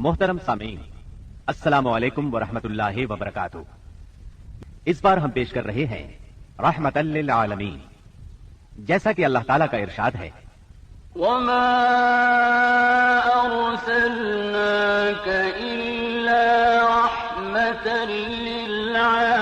محترم سامعین، السلام علیکم ورحمۃ اللہ وبرکاتہ۔ اس بار ہم پیش کر رہے ہیں رحمت للعالمین، جیسا کہ اللہ تعالیٰ کا ارشاد ہے، وما أرسلناك إلا رحمة للعالمين۔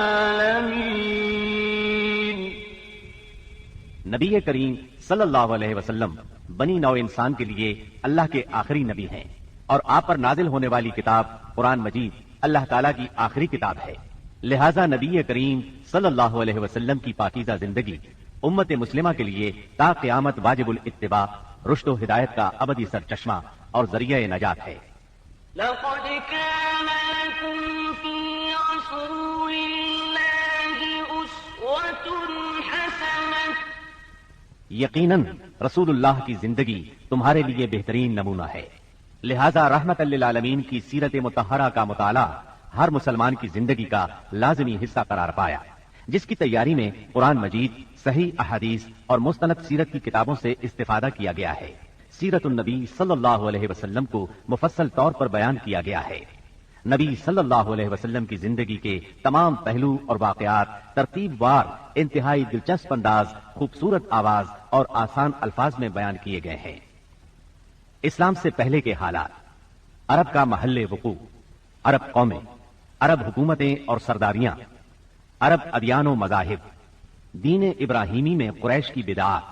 نبی کریم صلی اللہ علیہ وسلم بنی نوع انسان کے لیے اللہ کے آخری نبی ہیں، اور آپ پر نازل ہونے والی کتاب قرآن مجید اللہ تعالیٰ کی آخری کتاب ہے۔ لہذا نبی کریم صلی اللہ علیہ وسلم کی پاکیزہ زندگی امت مسلمہ کے لیے تا قیامت واجب الاتباع، رشد و ہدایت کا ابدی سرچشمہ اور ذریعہ نجات ہے۔ لقد كان لكم في رسول الله أسوة حسنة۔ یقیناً رسول اللہ کی زندگی تمہارے لیے بہترین نمونہ ہے، لہذا رحمت للعالمین کی سیرت مطہرہ کا مطالعہ ہر مسلمان کی زندگی کا لازمی حصہ قرار پایا، جس کی تیاری میں قرآن مجید، صحیح احادیث اور مستند سیرت کی کتابوں سے استفادہ کیا گیا ہے۔ سیرت النبی صلی اللہ علیہ وسلم کو مفصل طور پر بیان کیا گیا ہے۔ نبی صلی اللہ علیہ وسلم کی زندگی کے تمام پہلو اور واقعات ترتیب وار، انتہائی دلچسپ انداز، خوبصورت آواز اور آسان الفاظ میں بیان کیے گئے ہیں۔ اسلام سے پہلے کے حالات، عرب کا محل وقوع، عرب قومیں، عرب حکومتیں اور سرداریاں، عرب ادیان و مذاہب، دین ابراہیمی میں قریش کی بدعات،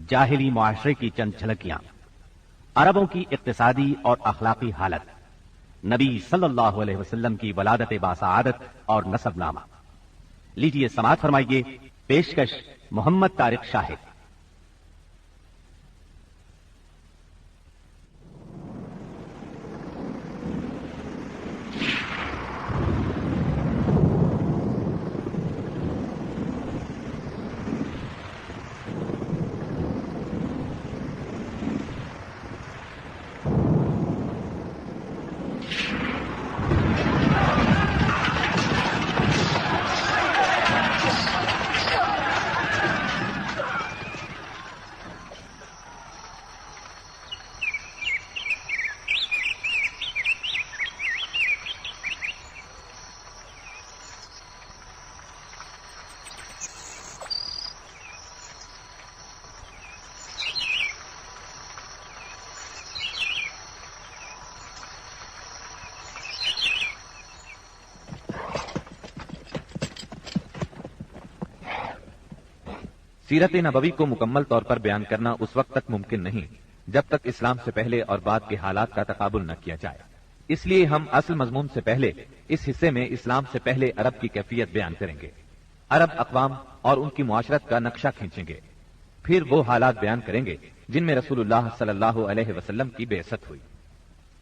جاہلی معاشرے کی چند جھلکیاں، عربوں کی اقتصادی اور اخلاقی حالت، نبی صلی اللہ علیہ وسلم کی ولادت باسعادت اور نسب نامہ۔ لیجئے سماعت فرمائیے پیشکش محمد طارق شاہد۔ سیرت نبوی کو مکمل طور پر بیان کرنا اس وقت تک ممکن نہیں جب تک اسلام سے پہلے اور بعد کے حالات کا تقابل نہ کیا جائے۔ اس لیے ہم اصل مضمون سے پہلے اس حصے میں اسلام سے پہلے عرب کی کیفیت بیان کریں گے، عرب اقوام اور ان کی معاشرت کا نقشہ کھینچیں گے، پھر وہ حالات بیان کریں گے جن میں رسول اللہ صلی اللہ علیہ وسلم کی بعثت ہوئی۔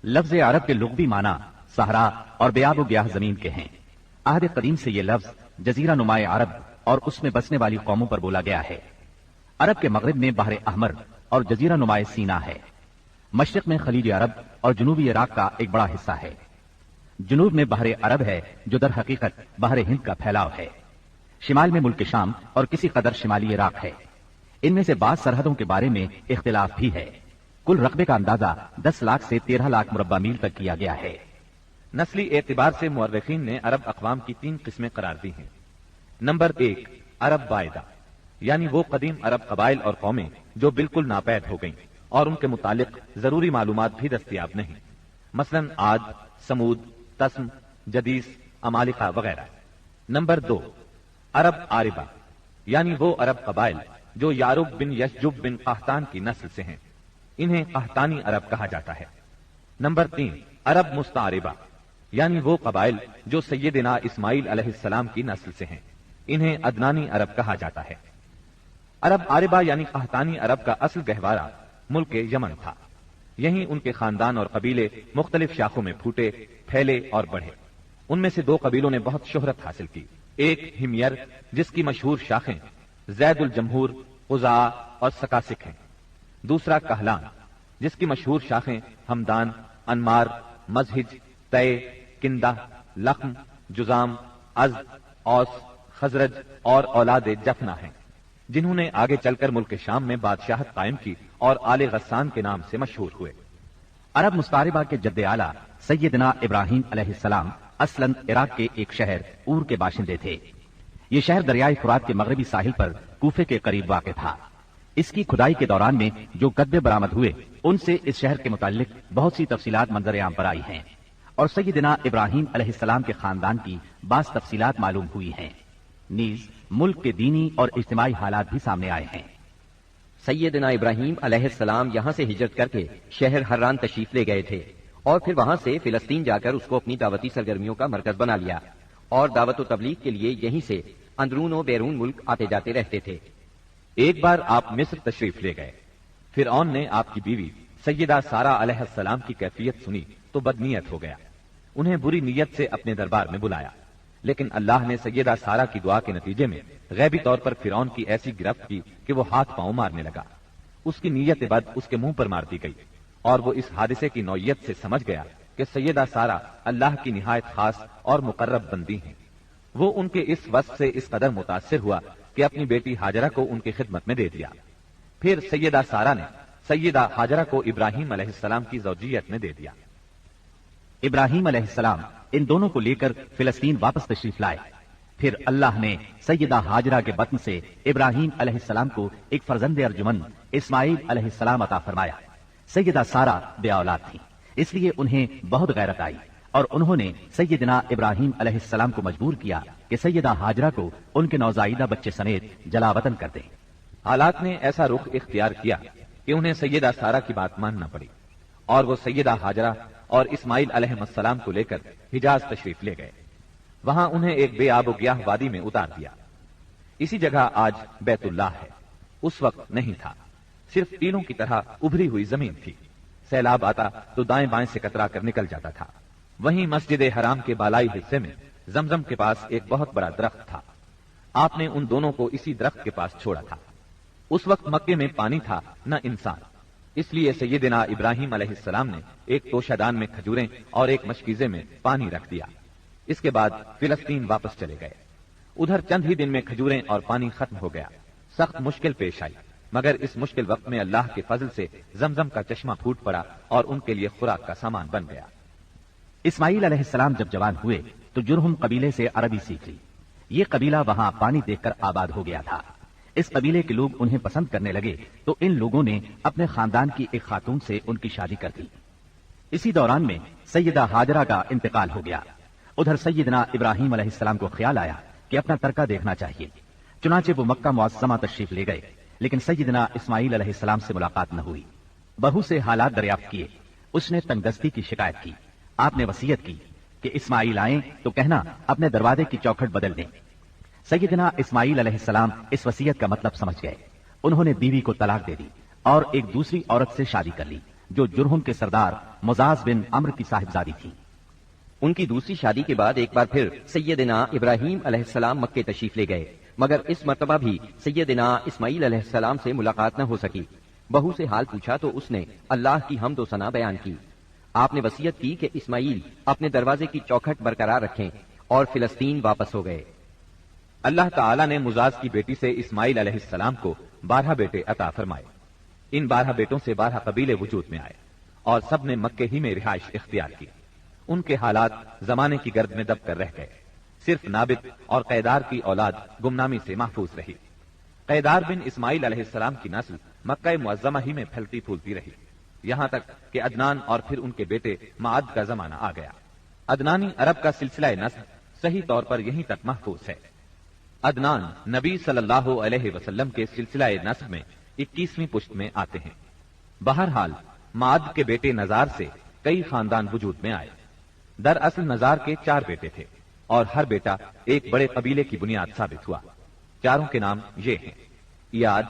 لفظ عرب کے لغوی معنی صحرا اور بیاب و گیاہ زمین کے ہیں۔ عہد قدیم سے یہ لفظ جزیرہ نمائے عرب اور اس میں بسنے والی قوموں پر بولا گیا ہے۔ عرب کے مغرب میں بحر احمر اور جزیرہ نمائے سینا ہے، مشرق میں خلیج عرب اور جنوبی عراق کا ایک بڑا حصہ ہے، جنوب میں بحر عرب ہے جو در حقیقت بحر ہند کا پھیلاؤ ہے، شمال میں ملک شام اور کسی قدر شمالی عراق ہے۔ ان میں سے بعض سرحدوں کے بارے میں اختلاف بھی ہے۔ کل رقبے کا اندازہ 10 لاکھ سے 13 لاکھ مربع میل تک کیا گیا ہے۔ نسلی اعتبار سے مورخین نے عرب اقوام کی 3 قسمیں قرار دی ہیں۔ نمبر 1، عرب بائدہ، یعنی وہ قدیم عرب قبائل اور قومیں جو بالکل ناپید ہو گئیں اور ان کے متعلق ضروری معلومات بھی دستیاب نہیں، مثلا عاد، سمود، تسم، جدیس، امالقہ وغیرہ۔ نمبر 2، عرب عاربہ، یعنی وہ عرب قبائل جو یارب بن یشجب بن قحطان کی نسل سے ہیں، انہیں قحطانی عرب کہا جاتا ہے۔ نمبر 3، عرب مستعربہ، یعنی وہ قبائل جو سیدنا اسماعیل علیہ السلام کی نسل سے ہیں، انہیں عدنانی عرب کہا جاتا ہے۔ عرب عاربہ یعنی قحطانی عرب کا اصل گہوارہ ملک یمن تھا۔ یہیں ان کے خاندان اور قبیلے مختلف شاخوں میں پھوٹے، پھیلے اور بڑھے۔ ان میں سے 2 قبیلوں نے بہت شہرت حاصل کی، ایک ہمیر جس کی مشہور شاخیں زید الجمہور، قزاع اور سکاسک ہیں، دوسرا کہلان جس کی مشہور شاخیں ہمدان، انمار، مزہج، تے، کندہ، لخم، جزام، ازد، اوس، خزرج اور اولاد جفنا ہیں، جنہوں نے آگے چل کر ملک شام میں بادشاہت قائم کی اور آل غسان کے نام سے مشہور ہوئے۔ عرب مستعربہ کے جد اعلیٰ سیدنا ابراہیم علیہ السلام اصلاً عراق کے ایک شہر اور کے باشندے تھے۔ یہ شہر دریائے فرات کے مغربی ساحل پر کوفے کے قریب واقع تھا۔ اس کی کھدائی کے دوران میں جو قدبے برآمد ہوئے ان سے اس شہر کے متعلق بہت سی تفصیلات منظر عام پر آئی ہیں اور سیدنا ابراہیم علیہ السلام کے خاندان کی بعض تفصیلات معلوم ہوئی ہیں۔ نیز ملک کے دینی اور اجتماعی حالات بھی سامنے آئے ہیں۔ سیدنا ابراہیم علیہ السلام یہاں سے ہجرت کر کے شہر حران تشریف لے گئے تھے اور پھر وہاں سے فلسطین جا کر اس کو اپنی دعوتی سرگرمیوں کا مرکز بنا لیا اور دعوت و تبلیغ کے لیے یہیں سے اندرون و بیرون ملک آتے جاتے رہتے تھے۔ ایک بار آپ مصر تشریف لے گئے۔ فرعون نے آپ کی بیوی سیدہ سارہ علیہ السلام کی کیفیت سنی تو بدنیت ہو گیا، انہیں بری نیت سے اپنے دربار میں بلایا، لیکن اللہ نے سیدہ سارہ کی دعا کے نتیجے میں غیبی طور پر فرعون کی ایسی گرفت کی کہ وہ ہاتھ پاؤں مارنے لگا۔ اس کی نیت بد اس کے منہ پر مار دی گئی اور وہ اس حادثے کی نوعیت سے سمجھ گیا کہ سیدہ سارہ اللہ کی نہایت خاص اور مقرب بندی ہیں۔ وہ ان کے اس وصف سے اس قدر متاثر ہوا کہ اپنی بیٹی ہاجرہ کو ان کی خدمت میں دے دیا۔ پھر سیدہ سارہ نے سیدہ ہاجرہ کو ابراہیم علیہ السلام کی زوجیت میں دے دیا۔ ابراہیم علیہ السلام ان دونوں کو لے کر فلسطین واپس تشریف لائے۔ پھر اللہ نے سیدہ ہاجرہ کے بطن سے ابراہیم علیہ السلام کو ایک فرزند ارجمن اسماعیل علیہ السلام عطا فرمایا۔ سیدہ سارہ بے اولاد تھی، اس لیے انہیں بہت غیرت آئی اور انہوں نے سیدنا ابراہیم علیہ السلام کو مجبور کیا کہ سیدہ ہاجرہ کو ان کے نوزائیدہ بچے سمیت جلا وطن کر دیں۔ حالات نے ایسا رخ اختیار کیا کہ انہیں سیدہ سارہ کی بات ماننا پڑی اور وہ سیدہ ہاجرہ اور اسماعیل علیہ السلام کو لے کر حجاز تشریف لے گئے۔ وہاں انہیں ایک بے آب و گیاہ وادی میں اتار دیا۔ اسی جگہ آج بیت اللہ ہے، اس وقت نہیں تھا، صرف ٹیلوں کی طرح ابھری ہوئی زمین تھی۔ سیلاب آتا تو دائیں بائیں سے کترا کر نکل جاتا تھا۔ وہیں مسجد حرام کے بالائی حصے میں زمزم کے پاس ایک بہت بڑا درخت تھا۔ آپ نے ان دونوں کو اسی درخت کے پاس چھوڑا تھا۔ اس وقت مکے میں پانی تھا نہ انسان، اس لیے سیدنا ابراہیم علیہ السلام نے ایک توشہ دان میں کھجوریں اور ایک مشکیزے میں پانی رکھ دیا۔ اس کے بعد فلسطین واپس چلے گئے۔ ادھر چند ہی دن میں کھجوریں اور پانی ختم ہو گیا۔ سخت مشکل پیش آئی، مگر اس مشکل وقت میں اللہ کے فضل سے زمزم کا چشمہ پھوٹ پڑا اور ان کے لیے خوراک کا سامان بن گیا۔ اسماعیل علیہ السلام جب جوان ہوئے تو جرہم قبیلے سے عربی سیکھ لی۔ یہ قبیلہ وہاں پانی دیکھ کر آباد ہو گیا تھا۔ اس قبیلے کے لوگ انہیں پسند کرنے لگے تو ان لوگوں نے اپنے خاندان کی ایک خاتون سے ان کی شادی کر دی۔ اسی دوران میں سیدہ ہاجرہ کا انتقال ہو گیا۔ ادھر سیدنا ابراہیم علیہ السلام کو خیال آیا کہ اپنا ترکہ دیکھنا چاہیے، چنانچہ وہ مکہ معظمہ تشریف لے گئے، لیکن سیدنا اسماعیل علیہ السلام سے ملاقات نہ ہوئی۔ بہو سے حالات دریافت کیے، اس نے تنگ دستی کی شکایت کی۔ آپ نے وصیت کی کہ اسماعیل آئیں تو کہنا اپنے دروازے کی چوکھٹ بدل دیں۔ سیدنا اسماعیل علیہ السلام اس وصیت کا مطلب سمجھ گئے۔ انہوں نے بیوی کو طلاق دے دی اور ایک دوسری عورت سے شادی کر لی جو جرہم کے سردار مزاز بن عمرو کی صاحبزادی تھی۔ ان کی دوسری شادی کے بعد ایک بار پھر سیدنا ابراہیم علیہ السلام مکے تشریف لے گئے، مگر اس مرتبہ بھی سیدنا اسماعیل علیہ السلام سے ملاقات نہ ہو سکی۔ بہو سے حال پوچھا تو اس نے اللہ کی حمد و ثنا بیان کی۔ آپ نے وصیت کی کہ اسماعیل اپنے دروازے کی چوکھٹ برقرار رکھیں اور فلسطین واپس ہو گئے۔ اللہ تعالیٰ نے مزاز کی بیٹی سے اسماعیل علیہ السلام کو 12 بیٹے عطا فرمائے۔ ان 12 بیٹوں سے 12 قبیلے وجود میں آئے اور سب نے مکے ہی میں رہائش اختیار کی۔ ان کے حالات زمانے کی گرد میں دب کر رہ گئے۔ صرف نابت اور قیدار کی اولاد گمنامی سے محفوظ رہی۔ قیدار بن اسماعیل علیہ السلام کی نسل مکہ معظمہ ہی میں پھیلتی پھولتی رہی، یہاں تک کہ عدنان اور پھر ان کے بیٹے معد کا زمانہ آ گیا۔ عدنانی عرب کا سلسلہ نسل صحیح طور پر یہیں تک محفوظ ہے۔ عدنان نبی صلی اللہ علیہ وسلم کے سلسلہ نسب میں 21ویں پشت میں آتے ہیں۔ بہرحال معد کے بیٹے نزار سے کئی خاندان وجود میں آئے۔ دراصل نزار کے 4 بیٹے تھے اور ہر بیٹا ایک بڑے قبیلے کی بنیاد ثابت ہوا۔ چاروں کے نام یہ ہیں: ایاد،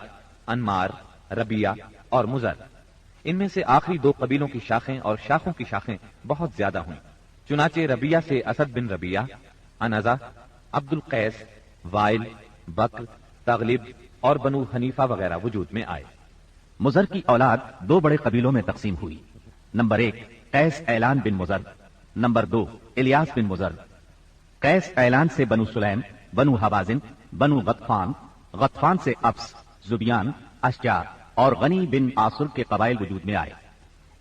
انمار، ربیہ اور مزر۔ ان میں سے آخری 2 قبیلوں کی شاخیں اور شاخوں کی شاخیں بہت زیادہ ہوئیں۔ چنانچہ ربیہ سے اسد بن ربیہ، انزا، عبد القیس، وائل، بکر، تغلب اور بنو حنیفہ وغیرہ وجود میں آئے۔ مزر کی اولاد 2 بڑے قبیلوں میں تقسیم ہوئی۔ نمبر 1 قیس اعلان بن مزر، نمبر 2 الیاس بن مزر۔ قیس اعلان سے بنو سلیم، بنو حوازن، بنو غطفان، غطفان سے افس، زبیان، اشجار اور غنی بن آصر کے قبائل وجود میں آئے۔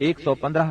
115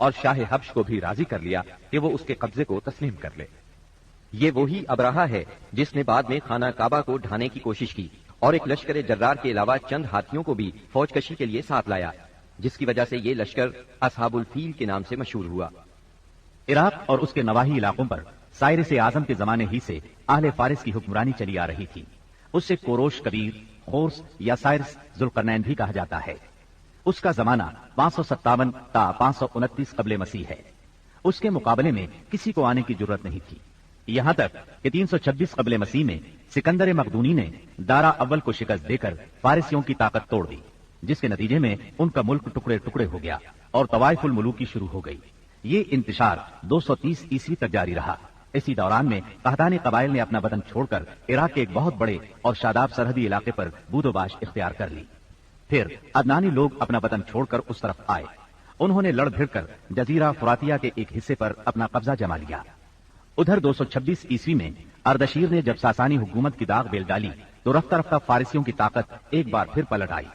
اور شاہ حبش کو بھی راضی کر لیا کہ وہ اس کے قبضے کو تسلیم کر لے۔ یہ وہی ابراہا ہے جس نے بعد میں خانہ کعبہ کو ڈھانے کی کوشش کی اور ایک لشکر جرار کے علاوہ چند ہاتھیوں کو بھی فوج کشی کے لیے ساتھ لایا، جس کی وجہ سے یہ لشکر اصحاب الفیل کے نام سے مشہور ہوا۔ عراق اور اس کے نواحی علاقوں پر سائرس اعظم کے زمانے ہی سے اہل فارس کی حکمرانی چلی آ رہی تھی۔ اس سے کوروش کبیر، خورس یا سائرس ذوالقرنین بھی کہا جاتا ہے۔ اس کا زمانہ 557 تا 529 قبل مسیح ہے۔ اس کے مقابلے میں کسی کو آنے کی ضرورت نہیں تھی، یہاں تک کہ 326 قبل مسیح میں سکندر مقدونی نے دارا اول کو شکست دے کر فارسیوں کی طاقت توڑ دی، جس کے نتیجے میں ان کا ملک ٹکڑے ٹکڑے ہو گیا اور طوائف الملوکی شروع ہو گئی۔ یہ انتشار 230 عیسوی تک جاری رہا۔ اسی دوران میں قحطانی قبائل نے اپنا وطن چھوڑ کر عراق کے ایک بہت بڑے اور شاداب سرحدی علاقے پر بود و باش اختیار کر لی۔ پھر عدنانی لوگ اپنا وطن چھوڑ کر اس طرف آئے۔ انہوں نے لڑ بھڑ کر جزیرہ فراتیہ کے ایک حصے پر اپنا قبضہ جما لیا۔ ادھر 226 عیسوی میں اردشیر نے جب ساسانی حکومت کی داغ بیل ڈالی تو رفتہ رفتہ فارسیوں کی طاقت ایک بار پھر پلٹ آئی۔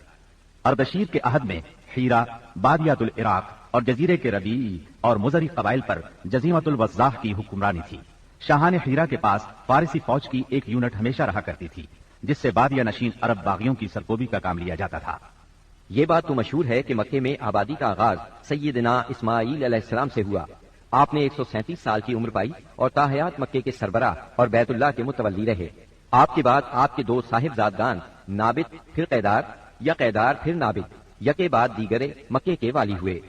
اردشیر کے عہد میں حیرہ، بادیات العراق اور جزیرے کے ربیعی اور مزری قبائل پر جزیمت الوضاح کی حکمرانی تھی۔ شاہان حیرہ کے پاس فارسی فوج کی ایک یونٹ ہمیشہ رہا کرتی تھی، جس سے بادیہ نشین عرب باغیوں کی سرکوبی کا کام لیا جاتا تھا۔ یہ بات تو مشہور ہے کہ مکے میں آبادی کا آغاز سیدنا اسماعیل علیہ السلام سے ہوا۔ آپ نے 137 سال کی عمر پائی اور تاحیات مکے کے سربراہ اور بیت اللہ کے متولی رہے۔ آپ کے بعد آپ کے دو صاحبزادگان نابت پھر قیدار یا قیدار پھر نابت، یکے بعد دیگرے مکے کے والی ہوئے۔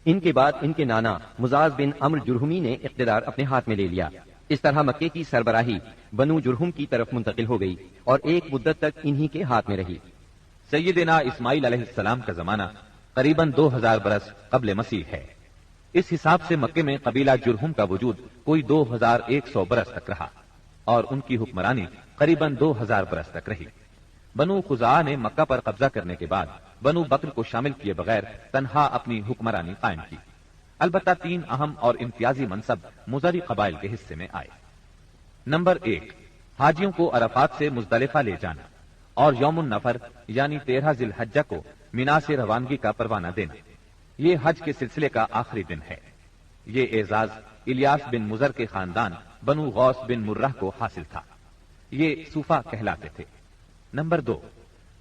ان کے بعد ان کے نانا مزاز بن عمرو جرہمی نے اقتدار اپنے ہاتھ میں لے لیا۔ اس طرح مکے کی سربراہی بنو جرہم کی طرف منتقل ہو گئی اور ایک مدت تک انہی کے ہاتھ میں رہی۔ سیدنا اسماعیل علیہ السلام کا زمانہ قریباً 2000 برس قبل مسیح ہے۔ اس حساب سے مکے میں قبیلہ جرہم کا وجود کوئی 2100 برس تک رہا اور ان کی حکمرانی قریباً 2000 برس تک رہی۔ بنو خزاعہ نے مکہ پر قبضہ کرنے کے بعد بنو بکر کو شامل کیے بغیر تنہا اپنی حکمرانی قائم کی۔ البتہ 3 اہم اور امتیازی منصب مزری قبائل کے حصے میں آئے۔ نمبر 1، حاجیوں کو عرفات سے مزدلفہ لے جانا اور یوم النفر یعنی 13 ذی الحجہ کو مینا سے روانگی کا پروانہ دینا۔ یہ حج کے سلسلے کا آخری دن ہے۔ یہ اعزاز الیاس بن مزر کے خاندان بنو غوث بن مرہ کو حاصل تھا۔ یہ صوفہ کہلاتے تھے۔ نمبر 2،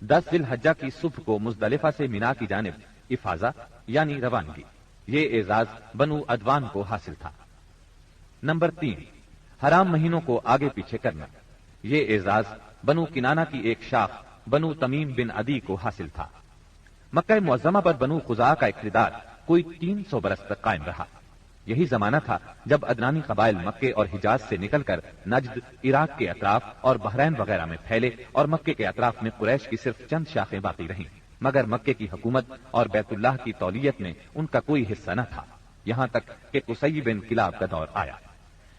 10 ذی الحجہ کی صبح کو مزدلفہ سے مینا کی جانب افاضہ یعنی روانگی۔ یہ اعزاز بنو عدوان کو حاصل تھا۔ نمبر 3، حرام مہینوں کو آگے پیچھے کرنا۔ یہ اعزاز بنو کنانہ کی ایک شاخ بنو تمیم بن عدی کو حاصل تھا۔ مکہ معظمہ پر بنو خزاعہ کا اقتدار کوئی 300 برس تک قائم رہا۔ یہی زمانہ تھا جب عدنانی قبائل مکے اور حجاز سے نکل کر نجد، عراق کے اطراف اور بحرین وغیرہ میں پھیلے اور مکے کے اطراف میں قریش کی صرف چند شاخیں باقی رہیں، مگر مکے کی حکومت اور بیت اللہ کی تولیت میں ان کا کوئی حصہ نہ تھا، یہاں تک کہ قصی بن کلاب کا دور آیا۔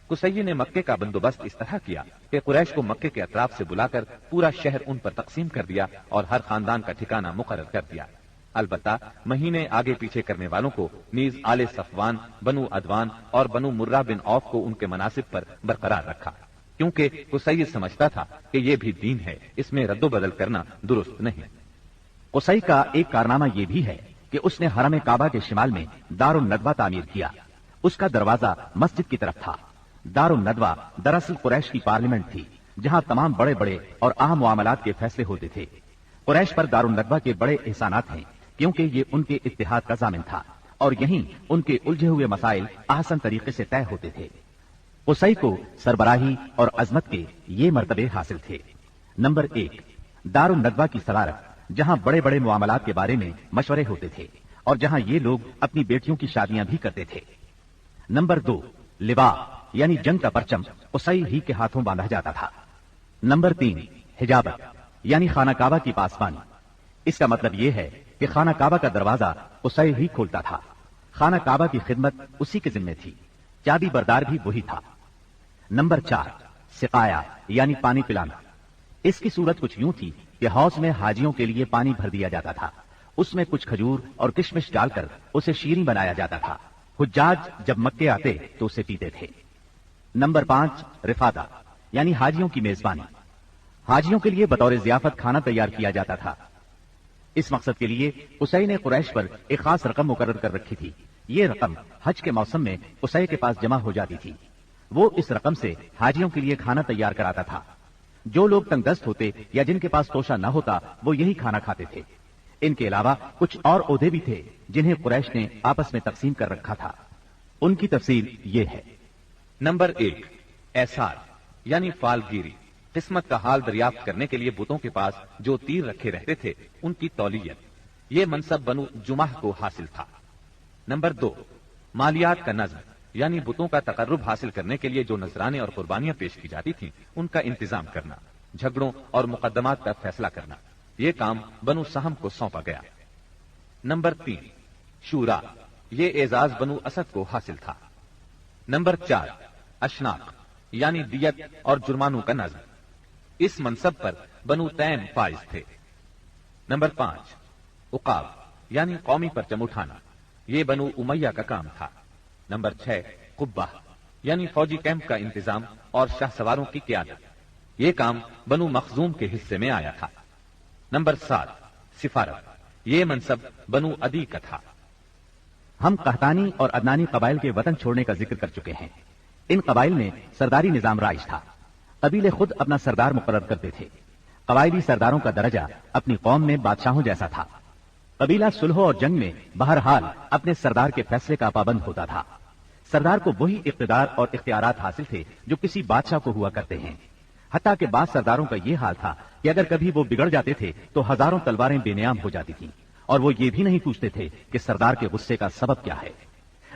قصی نے مکے کا بندوبست اس طرح کیا کہ قریش کو مکے کے اطراف سے بلا کر پورا شہر ان پر تقسیم کر دیا اور ہر خاندان کا ٹھکانہ مقرر کر دیا۔ البتہ مہینے آگے پیچھے کرنے والوں کو نیز آل صفوان، بنو عدوان اور بنو مرہ بن عوف کو ان کے مناصب پر برقرار رکھا، کیونکہ قصی سمجھتا تھا کہ یہ بھی دین ہے، اس میں رد و بدل کرنا درست نہیں۔ قصی کا ایک کارنامہ یہ بھی ہے کہ اس نے حرم کعبہ کے شمال میں دار الندوہ تعمیر کیا۔ اس کا دروازہ مسجد کی طرف تھا۔ دار الندوہ دراصل قریش کی پارلیمنٹ تھی، جہاں تمام بڑے بڑے اور اہم معاملات کے فیصلے ہوتے تھے۔ قریش پر دار الندوہ کے بڑے احسانات ہیں، کیونکہ یہ ان کے اتحاد کا ضامن تھا اور یہیں ان کے الجھے ہوئے مسائل احسن طریقے سے طے ہوتے تھے۔ قصی کو سربراہی اور عظمت کے یہ مرتبے حاصل تھے۔ نمبر 1، دار الندوہ کی صدارت، جہاں بڑے بڑے معاملات کے بارے میں مشورے ہوتے تھے اور جہاں یہ لوگ اپنی بیٹیوں کی شادیاں بھی کرتے تھے۔ نمبر 2، لوا یعنی جنگ کا پرچم قصی ہی کے ہاتھوں باندھا جاتا تھا۔ نمبر 3، حجابت یعنی خانہ کعبہ کی پاسبانی۔ اس کا مطلب یہ ہے کہ خانہ کعبہ کا دروازہ قصی ہی کھولتا تھا۔ خانہ کعبہ کی خدمت اسی کے ذمہ تھی، چابی بردار بھی وہی تھا۔ نمبر 4، سقایا یعنی پانی پلانا۔ اس کی صورت کچھ یوں تھی کہ حوض میں حاجیوں کے لیے پانی بھر دیا جاتا تھا، اس میں کچھ کھجور اور کشمش ڈال کر اسے شیریں بنایا جاتا تھا۔ حجاج جب مکے آتے تو اسے پیتے تھے۔ نمبر 5، رفادہ یعنی حاجیوں کی میزبانی۔ حاجیوں کے لیے بطور ضیافت کھانا تیار کیا جاتا تھا۔ اس مقصد کے لیے قصی نے قریش پر ایک خاص رقم مقرر کر رکھی تھی یہ رقم حج کے موسم میں اسے کے پاس جمع ہو جاتی تھی. وہ اس رقم سے حاجیوں کے لیے کھانا تیار کراتا تھا. جو لوگ تنگ دست ہوتے یا جن کے پاس توشہ نہ ہوتا وہ یہی کھانا کھاتے تھے. ان کے علاوہ کچھ اور عہدے بھی تھے جنہیں قریش نے آپس میں تقسیم کر رکھا تھا. ان کی تفصیل یہ ہے. نمبر 1 ایسار یعنی فالگیری، قسمت کا حال دریافت کرنے کے لیے بتوں کے پاس جو تیر رکھے رہتے تھے ان کی تولیت. یہ منصب بنو جمح کو حاصل تھا. نمبر 2 مالیات کا نظم یعنی بتوں کا تقرب حاصل کرنے کے لیے جو نذرانے اور قربانیاں پیش کی جاتی تھیں ان کا انتظام کرنا، جھگڑوں اور مقدمات کا فیصلہ کرنا. یہ کام بنو سہم کو سونپا گیا. نمبر 3 شورا، یہ اعزاز بنو اسد کو حاصل تھا. نمبر 4 اشناق یعنی دیت اور جرمانوں کا نظم. اس منصب پر بنو تیم فائز تھے. نمبر 5 عقاب یعنی قومی پرچم اٹھانا، یہ بنو امیہ کا کام تھا. نمبر 6 قبہ یعنی فوجی کیمپ کا انتظام اور شاہ سواروں کی قیادت، یہ کام بنو مخزوم کے حصے میں آیا تھا. نمبر 7 سفارت، یہ منصب بنو عدی کا تھا. ہم قحطانی اور عدنانی قبائل کے وطن چھوڑنے کا ذکر کر چکے ہیں. ان قبائل میں سرداری نظام رائج تھا. قبیلے خود اپنا سردار مقرر کرتے تھے. قبائلی سرداروں کا درجہ اپنی قوم میں بادشاہوں جیسا تھا. قبیلہ صلح اور جنگ میں بہرحال اپنے سردار کے فیصلے کا پابند ہوتا تھا. سردار کو وہی اقتدار اور اختیارات حاصل تھے جو کسی بادشاہ کو ہوا کرتے ہیں. حتیٰ کہ بعض سرداروں کا یہ حال تھا کہ اگر کبھی وہ بگڑ جاتے تھے تو ہزاروں تلواریں بے نیام ہو جاتی تھیں اور وہ یہ بھی نہیں پوچھتے تھے کہ سردار کے غصے کا سبب کیا ہے.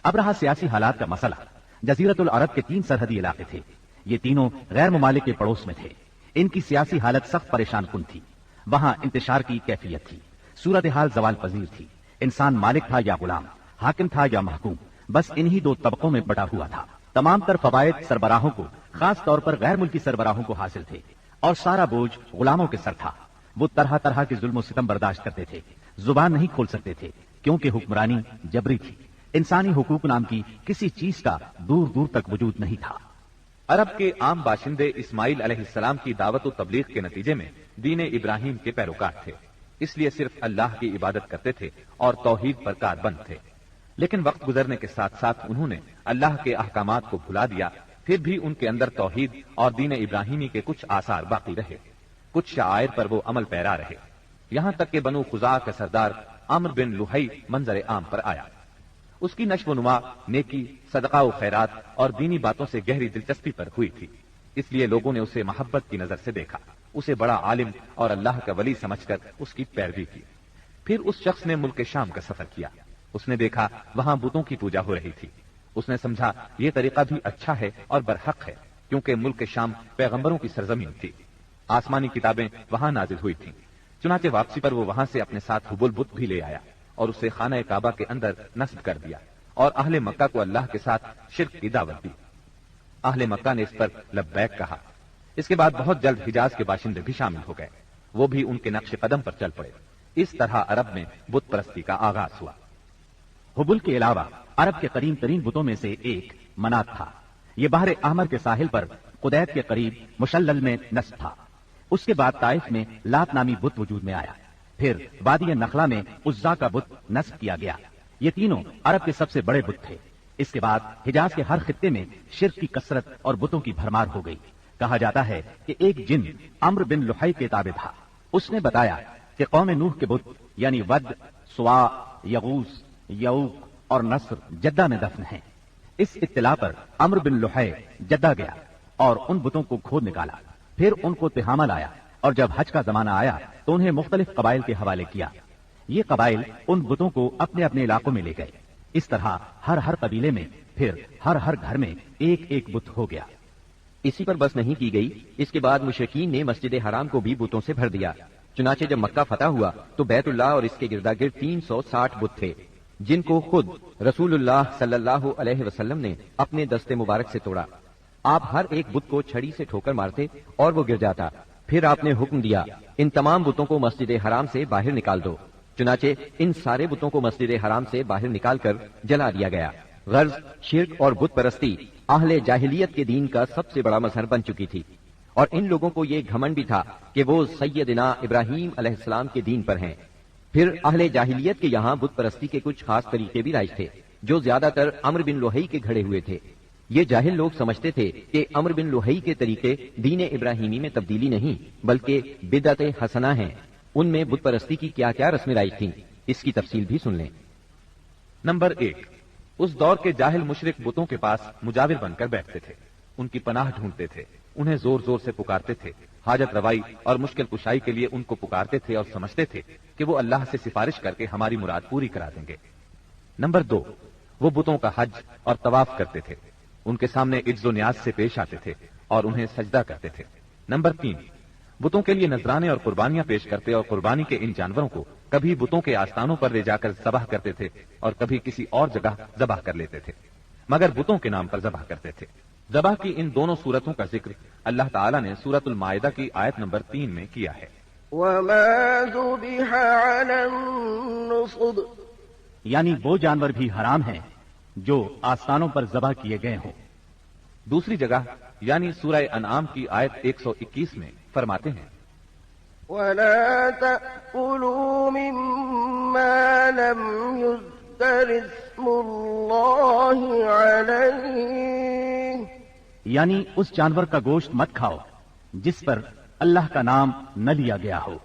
اب رہا سیاسی حالات کا مسئلہ. جزیرت العرب کے 3 سرحدی علاقے تھے. یہ تینوں غیر ممالک کے پڑوس میں تھے. ان کی سیاسی حالت سخت پریشان کن تھی. وہاں انتشار کی کیفیت تھی. صورتحال زوال پذیر تھی. انسان مالک تھا یا غلام، حاکم تھا یا محکوم، بس انہی 2 طبقوں میں بٹا ہوا تھا. تمام تر فوائد سربراہوں کو، خاص طور پر غیر ملکی سربراہوں کو حاصل تھے اور سارا بوجھ غلاموں کے سر تھا. وہ طرح طرح کے ظلم و ستم برداشت کرتے تھے. زبان نہیں کھول سکتے تھے کیونکہ حکمرانی جبری تھی. انسانی حقوق نام کی کسی چیز کا دور دور تک وجود نہیں تھا. عرب کے عام باشندے اسماعیل علیہ السلام کی دعوت و تبلیغ کے نتیجے میں دین ابراہیم کے پیروکار تھے. اس لیے صرف اللہ کی عبادت کرتے تھے اور توحید پر کاربند تھے. لیکن وقت گزرنے کے ساتھ ساتھ انہوں نے اللہ کے احکامات کو بھلا دیا. پھر بھی ان کے اندر توحید اور دین ابراہیمی کے کچھ آثار باقی رہے. کچھ شعائر پر وہ عمل پیرا رہے. یہاں تک کہ بنو خزاعہ کا سردار عمرو بن لحی منظر عام پر آیا. اس کی نشو و نما نیکی، صدقہ و خیرات اور دینی باتوں سے گہری دلچسپی پر ہوئی تھی. اس لیے لوگوں نے اسے محبت کی نظر سے دیکھا. اسے بڑا عالم اور اللہ کا ولی سمجھ کر اس کی پیروی کی. پھر اس شخص نے ملک شام کا سفر کیا. اس نے دیکھا وہاں بتوں کی پوجا ہو رہی تھی. اس نے سمجھا یہ طریقہ بھی اچھا ہے اور برحق ہے کیونکہ ملک شام پیغمبروں کی سرزمین تھی. آسمانی کتابیں وہاں نازل ہوئی تھیں. چنانچہ واپسی پر وہ وہاں سے اپنے ساتھ حبل بت بھی لے آیا اور اسے خانہ کعبہ کے اندر نصب کر دیا اور اہل مکہ کو اللہ کے ساتھ شرک کی دعوت دی. اہل مکہ نے اس پر لبیک کہا. اس کے بعد بہت جلد حجاز کے باشندے بھی شامل ہو گئے. وہ بھی ان کے نقش قدم پر چل پڑے. اس طرح عرب میں بت پرستی کا آغاز ہوا. حبل کے علاوہ عرب کے قدیم ترین بتوں میں سے ایک منات تھا. یہ بحر احمر کے ساحل پر قدیت کے قریب مشلل میں نصب تھا. اس کے بعد طائف میں لات نامی بت وجود میں آیا. پھر وادی نخلا میں عزا کا بت نصب کیا گیا. یہ تینوں عرب کے سب سے بڑے بت تھے. اس کے بعد حجاز کے ہر خطے میں شرک کی کثرت اور بتوں کی بھرمار ہو گئی. کہا جاتا ہے کہ ایک جن عمرو بن لحی کے تابع تھا. اس نے بتایا کہ قوم نوح کے بت یعنی ود، سوا، یغوث، یعوق اور نصر جدہ میں دفن ہیں. اس اطلاع پر عمرو بن لحی جدہ گیا اور ان بتوں کو کھود نکالا. پھر ان کو تہامہ لایا اور جب حج کا زمانہ آیا تو انہیں مختلف قبائل کے حوالے کیا. یہ قبائل ان بتوں کو اپنے اپنے علاقوں میں لے گئے. اس طرح ہر قبیلے میں پھر ہر گھر میں ایک ایک بت ہو گیا. اسی پر بس نہیں کی گئی. اس کے بعد مشرکین نے مسجد حرام کو بھی بتوں سے بھر دیا. چنانچہ جب مکہ فتح ہوا تو بیت اللہ اور اس کے گردا گرد 360 بت تھے جن کو خود رسول اللہ صلی اللہ علیہ وسلم نے اپنے دستے مبارک سے توڑا. آپ ہر ایک بت کو چھڑی سے ٹھوکر مارتے اور وہ گر جاتا. پھر آپ نے حکم دیا ان تمام بتوں کو مسجد حرام سے باہر نکال دو. چنانچہ ان سارے بتوں کو مسجد حرام سے باہر نکال کر جلا دیا گیا. غرض شرک اور بت پرستی اہل جاہلیت کے دین کا سب سے بڑا مظہر بن چکی تھی اور ان لوگوں کو یہ گھمنڈ بھی تھا کہ وہ سیدنا ابراہیم علیہ السلام کے دین پر ہیں. پھر اہل جاہلیت کے یہاں بت پرستی کے کچھ خاص طریقے بھی رائج تھے. جو زیادہ تر عمرو بن لوہی کے گھڑے ہوئے تھے۔ یہ جاہل لوگ سمجھتے تھے کہ عمرو بن لوہی کے طریقے دین ابراہیمی میں تبدیلی نہیں بلکہ بدعت حسنہ ہیں۔ ان میں بت پرستی کی کیا کیا رسمیں رائج تھیں، اس کی تفصیل بھی سن لیں۔ نمبر 1، اس دور کے جاہل مشرک بتوں کے پاس مجاور بن کر بیٹھتے تھے، ان کی پناہ ڈھونڈتے تھے، انہیں زور زور سے پکارتے تھے، حاجت روائی اور مشکل کشائی کے لیے ان کو پکارتے تھے اور سمجھتے تھے کہ وہ اللہ سے سفارش کر کے ہماری مراد پوری کرا دیں گے۔ نمبر 2، وہ بتوں کا حج اور طواف کرتے تھے، ان کے سامنے عجز و نیاز سے پیش آتے تھے اور انہیں سجدہ کرتے تھے۔ نمبر 3، بتوں کے لیے نذرانے اور قربانیاں پیش کرتے اور قربانی کے ان جانوروں کو کبھی بتوں کے آستانوں پر لے جا کر ذبح کرتے تھے اور کبھی کسی اور جگہ ذبح کر لیتے تھے، مگر بتوں کے نام پر ذبح کرتے تھے۔ ذبح کی ان دونوں صورتوں کا ذکر اللہ تعالیٰ نے سورۃ المائدہ کی آیت نمبر 3 میں کیا ہے۔ وما ذبح على النصب یعنی وہ جانور بھی حرام ہیں جو آستانوں پر ذبح کیے گئے ہوں۔ دوسری جگہ یعنی سورہ انعام کی آیت 121 میں فرماتے ہیں، ولا تأكلوا مما لم يذكر اسم الله عليه یعنی اس جانور کا گوشت مت کھاؤ جس پر اللہ کا نام نہ لیا گیا ہو۔